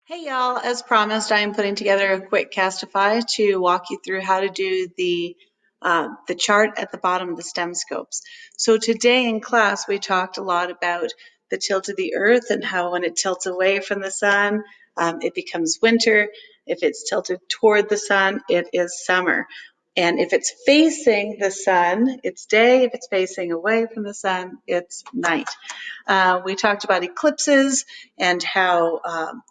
Hey y'all, as promised, I am putting together a quick Castify to walk you through how to do the chart at the bottom of the stem scopes. So today in class, we talked a lot about the tilt of the earth and how when it tilts away from the sun, it becomes winter. If it's tilted toward the sun, it is summer. And if it's facing the sun, it's day. If it's facing away from the sun, it's night. We talked about eclipses and how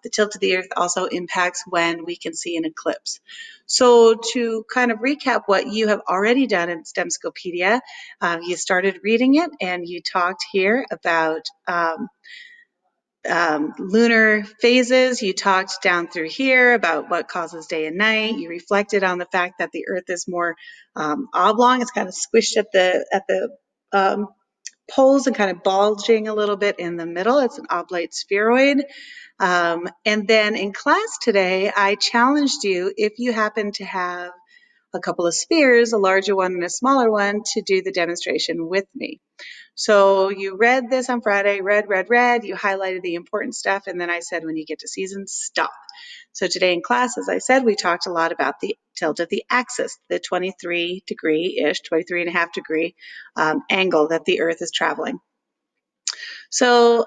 the tilt of the earth also impacts when we can see an eclipse. So to kind of recap what you have already done in Stemscopedia, you started reading it and you talked here about lunar phases. You talked down through here about what causes day and night. You reflected on the fact that the earth is more oblong. It's kind of squished at the poles and kind of bulging a little bit in the middle. It's an oblate spheroid. And then in class today, I challenged you, if you happen to have a couple of spheres, a larger one and a smaller one, to do the demonstration with me. So you read this on Friday, read, you highlighted the important stuff, and then I said, when you get to season, stop. So today in class, as I said, we talked a lot about the tilt of the axis, the 23-degree-ish, 23.5-degree angle that the Earth is traveling. So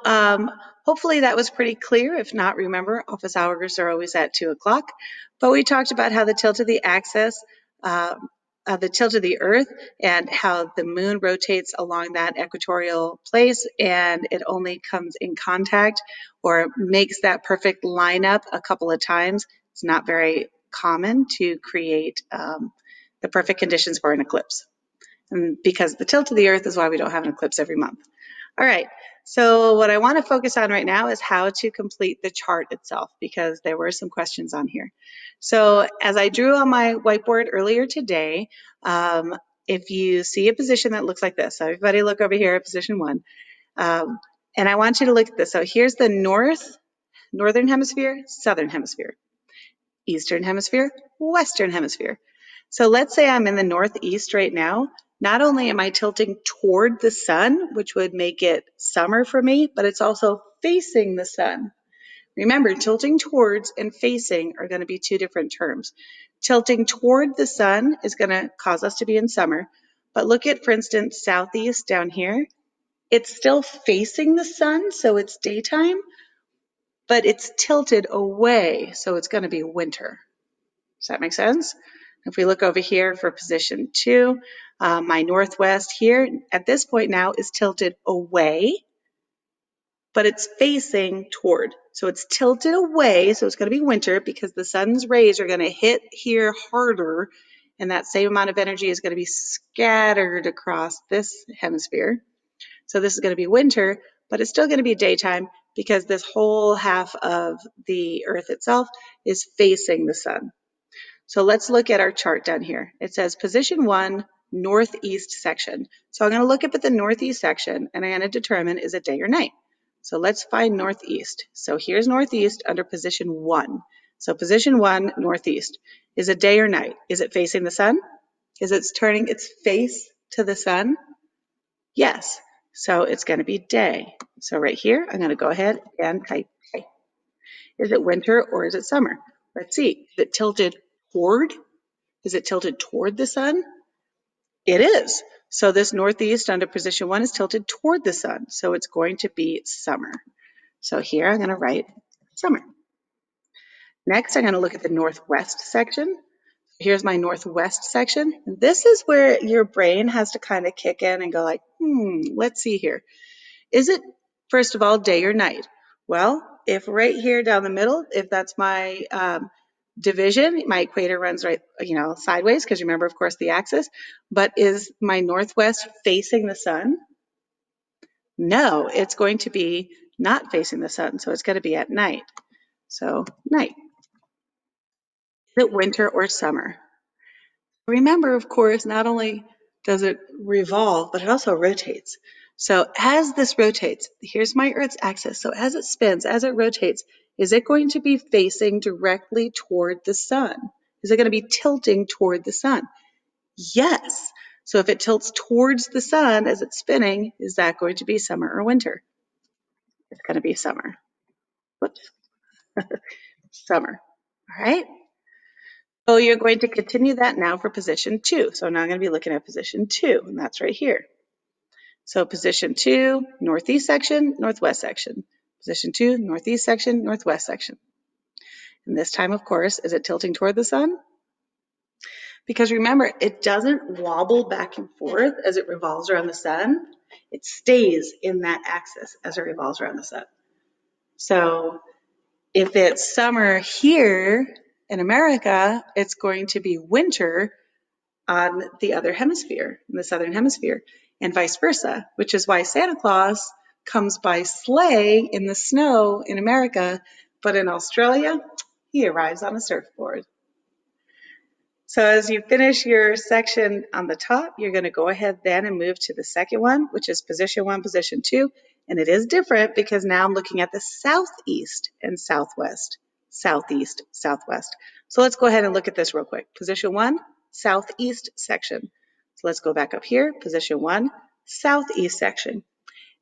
hopefully that was pretty clear. If not, remember, office hours are always at 2 o'clock. But we talked about how the tilt of the axis, the tilt of the Earth, and how the moon rotates along that equatorial place, and it only comes in contact or makes that perfect lineup a couple of times. It's not very common to create the perfect conditions for an eclipse. And because the tilt of the Earth is why we don't have an eclipse every month. All right, so what I want to focus on right now is how to complete the chart itself, because there were some questions on here. So as I drew on my whiteboard earlier today, if you see a position that looks like this, so everybody look over here at position 1, and I want you to look at this. So here's the northern hemisphere, southern hemisphere, eastern hemisphere, western hemisphere. So let's say I'm in the northeast right now. Not only am I tilting toward the sun, which would make it summer for me, but it's also facing the sun. Remember, tilting towards and facing are going to be two different terms. Tilting toward the sun is going to cause us to be in summer. But look at, for instance, southeast down here. It's still facing the sun, so it's daytime, but it's tilted away, so it's going to be winter. Does that make sense? If we look over here for position 2, my northwest here at this point now is tilted away, but it's facing toward. So it's tilted away, so it's going to be winter because the sun's rays are going to hit here harder, and that same amount of energy is going to be scattered across this hemisphere. So this is going to be winter, but it's still going to be daytime because this whole half of the Earth itself is facing the sun. So let's look at our chart down here. It says position 1, northeast section. So I'm going to look up at the northeast section and I'm going to determine, is it day or night? So let's find northeast. So here's northeast under position 1. So position 1, northeast. Is it day or night? Is it facing the sun? Is it turning its face to the sun? Yes. So it's going to be day. So right here, I'm going to go ahead and type day. Is it winter or is it summer? Let's see. Is it tilted toward? Is it tilted toward the sun? It is. So this northeast under position 1 is tilted toward the sun. So it's going to be summer. So here I'm going to write summer. Next, I'm going to look at the northwest section. Here's my northwest section. This is where your brain has to kind of kick in and go like, let's see here. Is it, first of all, day or night? Well, if right here down the middle, if that's my division, my equator runs right, sideways, because remember, of course, the axis, but is my northwest facing the sun? No, it's going to be not facing the sun, so it's going to be at night. So, night. Is it winter or summer? Remember, of course, not only does it revolve, but it also rotates. So as this rotates, here's my Earth's axis. So as it spins, as it rotates, is it going to be facing directly toward the sun? Is it going to be tilting toward the sun? Yes. So if it tilts towards the sun as it's spinning, is that going to be summer or winter? It's going to be summer. Whoops. summer. All right. So you're going to continue that now for position 2. So now I'm going to be looking at position 2, and that's right here. So position 2, northeast section, northwest section. Position 2, northeast section, northwest section. And this time, of course, is it tilting toward the sun? Because remember, it doesn't wobble back and forth as it revolves around the sun. It stays in that axis as it revolves around the sun. So if it's summer here in America, it's going to be winter on the other hemisphere, in the southern hemisphere, and vice versa, which is why Santa Claus comes by sleigh in the snow in America, but in Australia, he arrives on a surfboard. So as you finish your section on the top, you're going to go ahead then and move to the second one, which is position 1, position 2. And it is different because now I'm looking at the southeast and southwest, southeast, southwest. So let's go ahead and look at this real quick. Position 1, southeast section. So let's go back up here. Position 1, southeast section.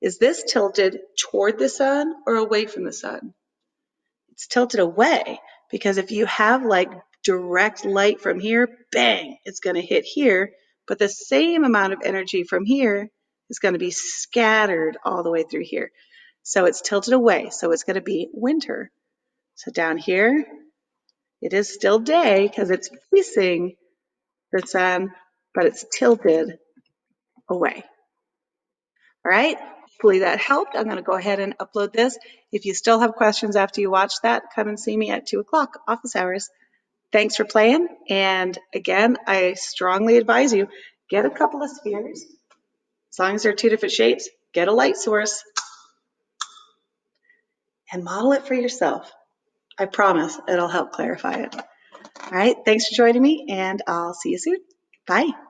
Is this tilted toward the sun or away from the sun? It's tilted away because if you have like direct light from here, bang, it's going to hit here, but the same amount of energy from here is going to be scattered all the way through here. So it's tilted away, so it's going to be winter. So down here, it is still day because it's facing the sun, but it's tilted away. All right, hopefully that helped. I'm going to go ahead and upload this. If you still have questions after you watch that, come and see me at 2 o'clock, office hours. Thanks for playing. And again, I strongly advise you, get a couple of spheres. As long as they're 2 different shapes, get a light source and model it for yourself. I promise it'll help clarify it. All right, thanks for joining me, and I'll see you soon. Bye.